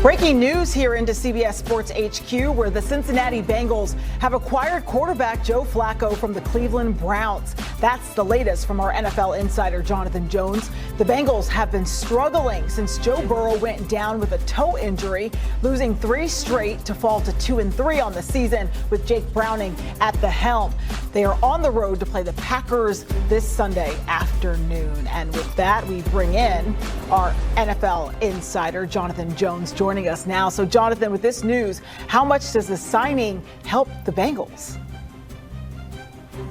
Breaking news here into CBS Sports HQ, where the Cincinnati Bengals have acquired quarterback Joe Flacco from the Cleveland Browns. That's the latest from our NFL insider, Jonathan Jones. The Bengals have been struggling since Joe Burrow went down with a toe injury, losing 3 straight to fall to 2-3 on the season with Jake Browning at the helm. They are on the road to play the Packers this Sunday afternoon. And with that, we bring in our NFL insider, Jonathan Jones, joining us now. So, Jonathan, with this news, how much does the signing help the Bengals?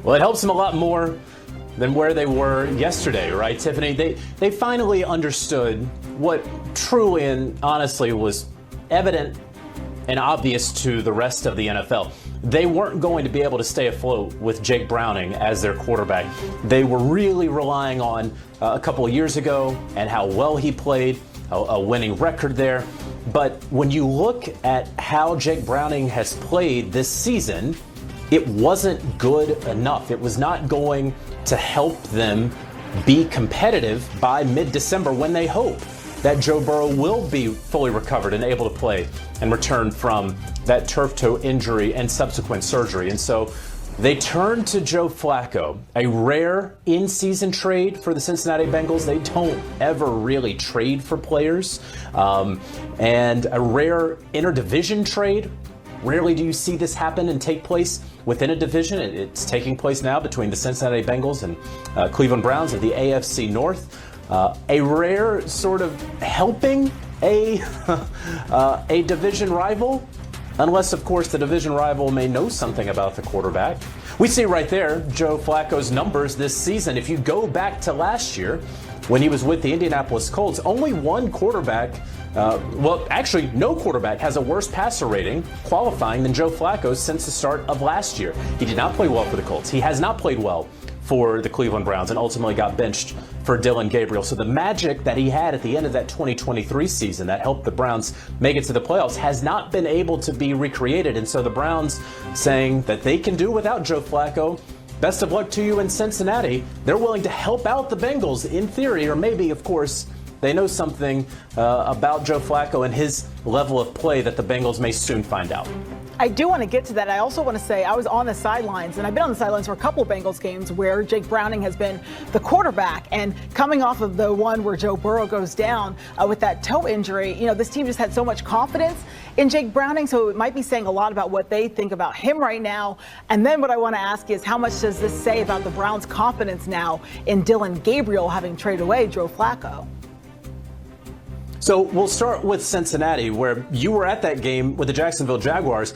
Well, it helps them a lot more than where they were yesterday, right, Tiffany? They finally understood what truly and honestly was evident and obvious to the rest of the NFL. They weren't going to be able to stay afloat with Jake Browning as their quarterback. They were really relying on a couple of years ago and how well he played, a winning record there. But when you look at how Jake Browning has played this season, it wasn't good enough. It was not going to help them be competitive by mid-December when they hope that Joe Burrow will be fully recovered and able to play and return from that turf toe injury and subsequent surgery. And so they turned to Joe Flacco, a rare in-season trade for the Cincinnati Bengals. They don't ever really trade for players. And a rare interdivision trade. Rarely do you see this happen and take place within a division. It's taking place now between the Cincinnati Bengals and Cleveland Browns of the AFC North. A rare sort of helping a division rival, unless, of course, the division rival may know something about the quarterback. We see right there Joe Flacco's numbers this season. If you go back to last year, when he was with the Indianapolis Colts, only one quarterback, actually no quarterback has a worse passer rating qualifying than Joe Flacco since the start of last year. He did not play well for the Colts. He has not played well for the Cleveland Browns and ultimately got benched for Dillon Gabriel. So the magic that he had at the end of that 2023 season that helped the Browns make it to the playoffs has not been able to be recreated. And so the Browns saying that they can do without Joe Flacco. Best of luck to you in Cincinnati. They're willing to help out the Bengals in theory, or maybe, of course, they know something about Joe Flacco and his level of play that the Bengals may soon find out. I do want to get to that. I also want to say I was on the sidelines, and I've been on the sidelines for a couple of Bengals games where Jake Browning has been the quarterback. And coming off of the one where Joe Burrow goes down with that toe injury, this team just had so much confidence in Jake Browning. So it might be saying a lot about what they think about him right now. And then what I want to ask is, how much does this say about the Browns' confidence now in Dillon Gabriel having traded away Joe Flacco? So we'll start with Cincinnati, where you were at that game with the Jacksonville Jaguars.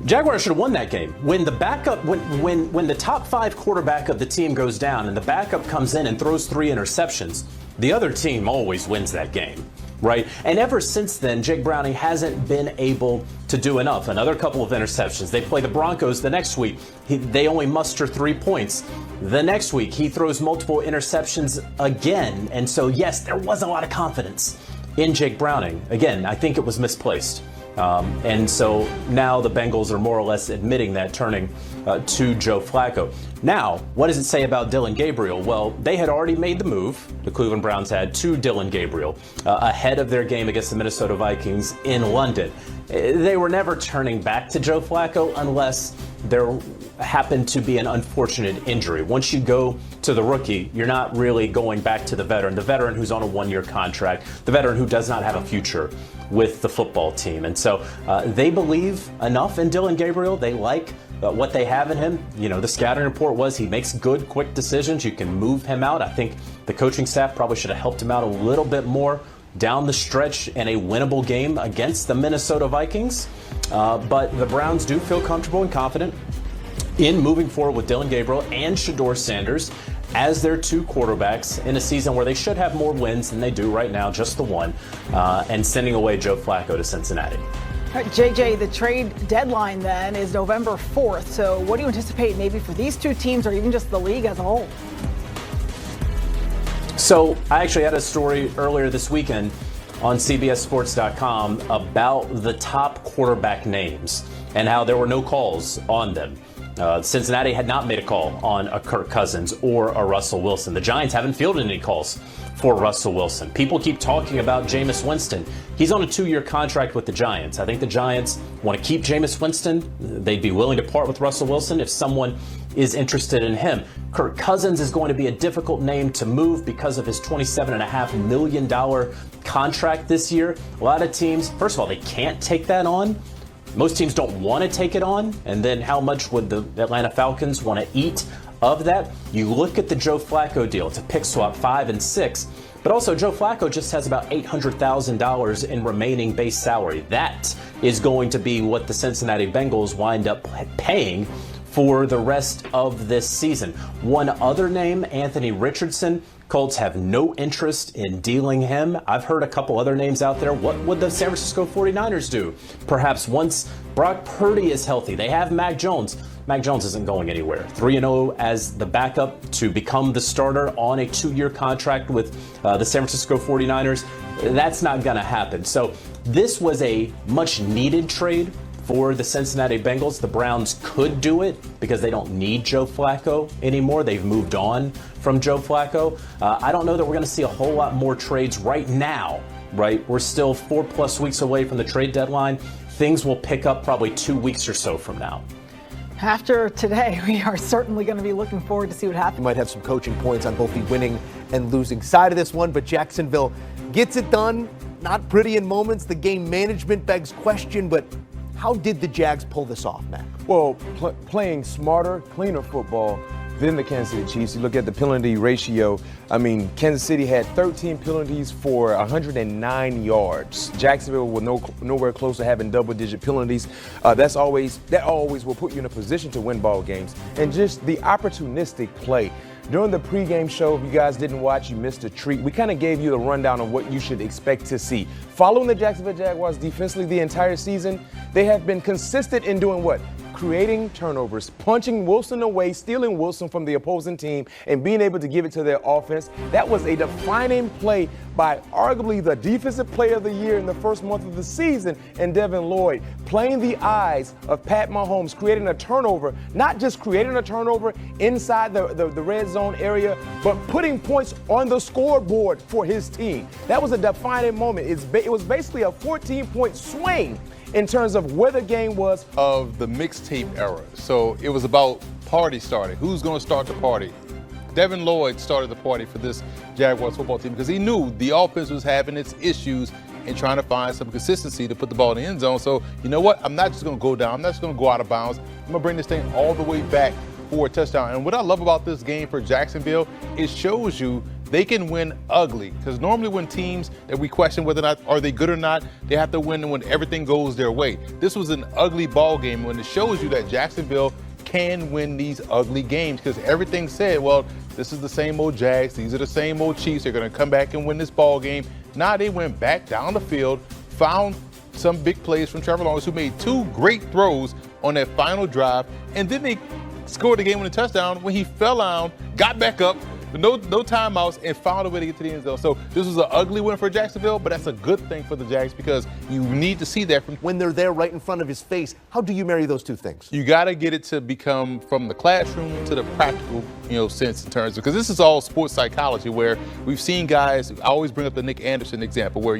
Jaguars should have won that game. When the backup, when the top 5 quarterback of the team goes down and the backup comes in and throws 3 interceptions, the other team always wins that game, right? And ever since then, Jake Browning hasn't been able to do enough. Another couple of interceptions. They play the Broncos the next week. They only muster 3 points. The next week, he throws multiple interceptions again. And so, yes, there was a lot of confidence in Jake Browning. Again, I think it was misplaced. And so now the Bengals are more or less admitting that, turning to Joe Flacco. Now, what does it say about Dillon Gabriel? Well, they had already made the move, the Cleveland Browns had, to Dillon Gabriel ahead of their game against the Minnesota Vikings in London. They were never turning back to Joe Flacco unless there happened to be an unfortunate injury. Once you go to the rookie, you're not really going back to the veteran who's on a 1-year contract, the veteran who does not have a future with the football team. And so they believe enough in Dillon Gabriel. They like what they have in him. The scouting report was he makes good, quick decisions. You can move him out. I think the coaching staff probably should have helped him out a little bit more down the stretch in a winnable game against the Minnesota Vikings. But the Browns do feel comfortable and confident in moving forward with Dillon Gabriel and Shedeur Sanders as their 2 quarterbacks in a season where they should have more wins than they do right now, just the one, and sending away Joe Flacco to Cincinnati. All right, JJ, the trade deadline then is November 4th. So what do you anticipate maybe for these 2 teams or even just the league as a whole? So I actually had a story earlier this weekend on CBSSports.com about the top quarterback names and how there were no calls on them. Cincinnati had not made a call on a Kirk Cousins or a Russell Wilson. The Giants haven't fielded any calls for Russell Wilson. People keep talking about Jameis Winston. He's on a 2-year contract with the Giants. I think the Giants want to keep Jameis Winston. They'd be willing to part with Russell Wilson if someone is interested in him. Kirk Cousins is going to be a difficult name to move because of his $27.5 million contract this year. A lot of teams, first of all, they can't take that on. Most teams don't want to take it on. And then how much would the Atlanta Falcons want to eat of that? You look at the Joe Flacco deal. It's a pick swap 5 and 6. But also, Joe Flacco just has about $800,000 in remaining base salary. That is going to be what the Cincinnati Bengals wind up paying for the rest of this season. One other name, Anthony Richardson. Colts have no interest in dealing him. I've heard a couple other names out there. What would the San Francisco 49ers do? Perhaps once Brock Purdy is healthy. They have Mac Jones. Mac Jones isn't going anywhere. 3-0 as the backup to become the starter on a 2-year contract with the San Francisco 49ers. That's not going to happen. So this was a much needed trade for the Cincinnati Bengals. The Browns could do it because they don't need Joe Flacco anymore. They've moved on from Joe Flacco. I don't know that we're going to see a whole lot more trades right now, right? We're still 4+ weeks away from the trade deadline. Things will pick up probably 2 weeks or so from now. After today, we are certainly going to be looking forward to see what happens. You might have some coaching points on both the winning and losing side of this one, but Jacksonville gets it done. Not pretty in moments. The game management begs question, but how did the Jags pull this off, Mac? Well, playing smarter, cleaner football than the Kansas City Chiefs. You look at the penalty ratio. I mean, Kansas City had 13 penalties for 109 yards. Jacksonville was nowhere close to having double-digit penalties. That always will put you in a position to win ball games. And just the opportunistic play. During the pregame show, if you guys didn't watch, you missed a treat. We kind of gave you the rundown on what you should expect to see. Following the Jacksonville Jaguars defensively the entire season, they have been consistent in doing what? Creating turnovers, punching Wilson away, stealing Wilson from the opposing team, and being able to give it to their offense. That was a defining play by arguably the defensive player of the year in the first month of the season, and Devin Lloyd, playing the eyes of Pat Mahomes, creating a turnover, not just creating a turnover inside the red zone area, but putting points on the scoreboard for his team. That was a defining moment. It was basically a 14-point swing in terms of where the game was. Of the mixtape era. So it was about party starting. Who's going to start the party? Devin Lloyd started the party for this Jaguars football team because he knew the offense was having its issues and trying to find some consistency to put the ball in the end zone. So, you know what? I'm not just going to go down. I'm not just going to go out of bounds. I'm going to bring this thing all the way back for a touchdown. And what I love about this game for Jacksonville, it shows you they can win ugly. Because normally when teams that we question whether or not are they good or not, they have to win when everything goes their way. This was an ugly ball game when it shows you that Jacksonville can win these ugly games because everything said, well, this is the same old Jags. These are the same old Chiefs. They're going to come back and win this ball game. Now they went back down the field, found some big plays from Trevor Lawrence, who made 2 great throws on that final drive, and then they scored the game-winning touchdown when he fell down, got back up, no timeouts, and found a way to get to the end zone. So this was an ugly win for Jacksonville, but that's a good thing for the Jags because you need to see that from when they're there right in front of his face. How do you marry those two things? You got to get it to become from the classroom to the practical, sense in terms of, because this is all sports psychology where we've seen guys. I always bring up the Nick Anderson example where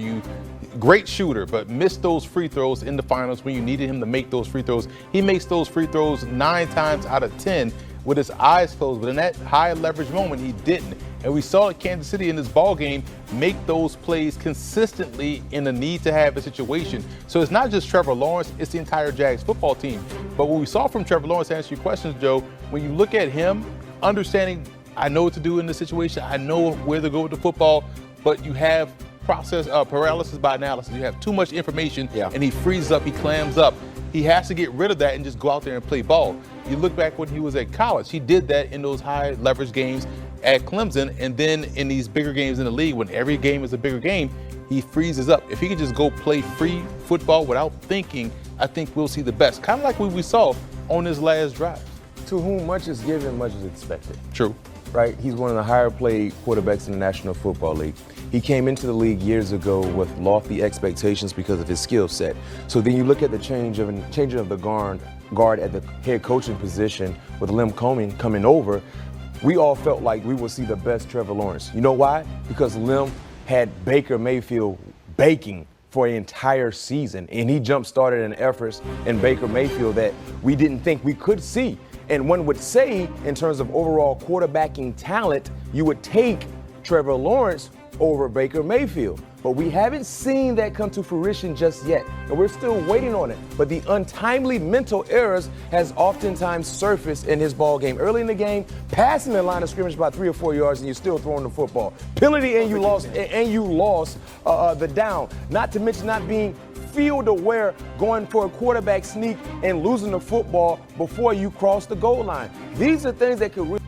great shooter, but missed those free throws in the finals when you needed him to make those free throws. He makes those free throws 9 times out of 10 with his eyes closed, but in that high leverage moment, he didn't. And we saw Kansas City in this ball game make those plays consistently in the need to have a situation. So it's not just Trevor Lawrence, it's the entire Jags football team. But what we saw from Trevor Lawrence, to answer your questions, Joe, when you look at him, understanding, I know what to do in this situation, I know where to go with the football, but you have paralysis by analysis. You have too much information, and he freezes up, he clams up. He has to get rid of that and just go out there and play ball. You look back when he was at college, he did that in those high leverage games at Clemson, and then in these bigger games in the league, when every game is a bigger game, he freezes up. If he could just go play free football without thinking, I think we'll see the best. Kind of like what we saw on his last drive. To whom much is given, much is expected. True. Right? He's one of the higher paid quarterbacks in the National Football League. He came into the league years ago with lofty expectations because of his skill set. So then you look at the changing of the guard at the head coaching position with Lem Coming coming over. we all felt like we would see the best Trevor Lawrence. You know why? Because Lim had Baker Mayfield baking for an entire season, and he jump-started an efforts in Baker Mayfield that we didn't think we could see. And one would say, in terms of overall quarterbacking talent, you would take Trevor Lawrence over Baker Mayfield. But we haven't seen that come to fruition just yet, and we're still waiting on it. But the untimely mental errors has oftentimes surfaced in his ball game. Early in the game, passing the line of scrimmage by 3 or 4 yards, and you're still throwing the football. Penalty, and you lost the down. Not to mention not being field aware, going for a quarterback sneak and losing the football before you cross the goal line. These are things that could really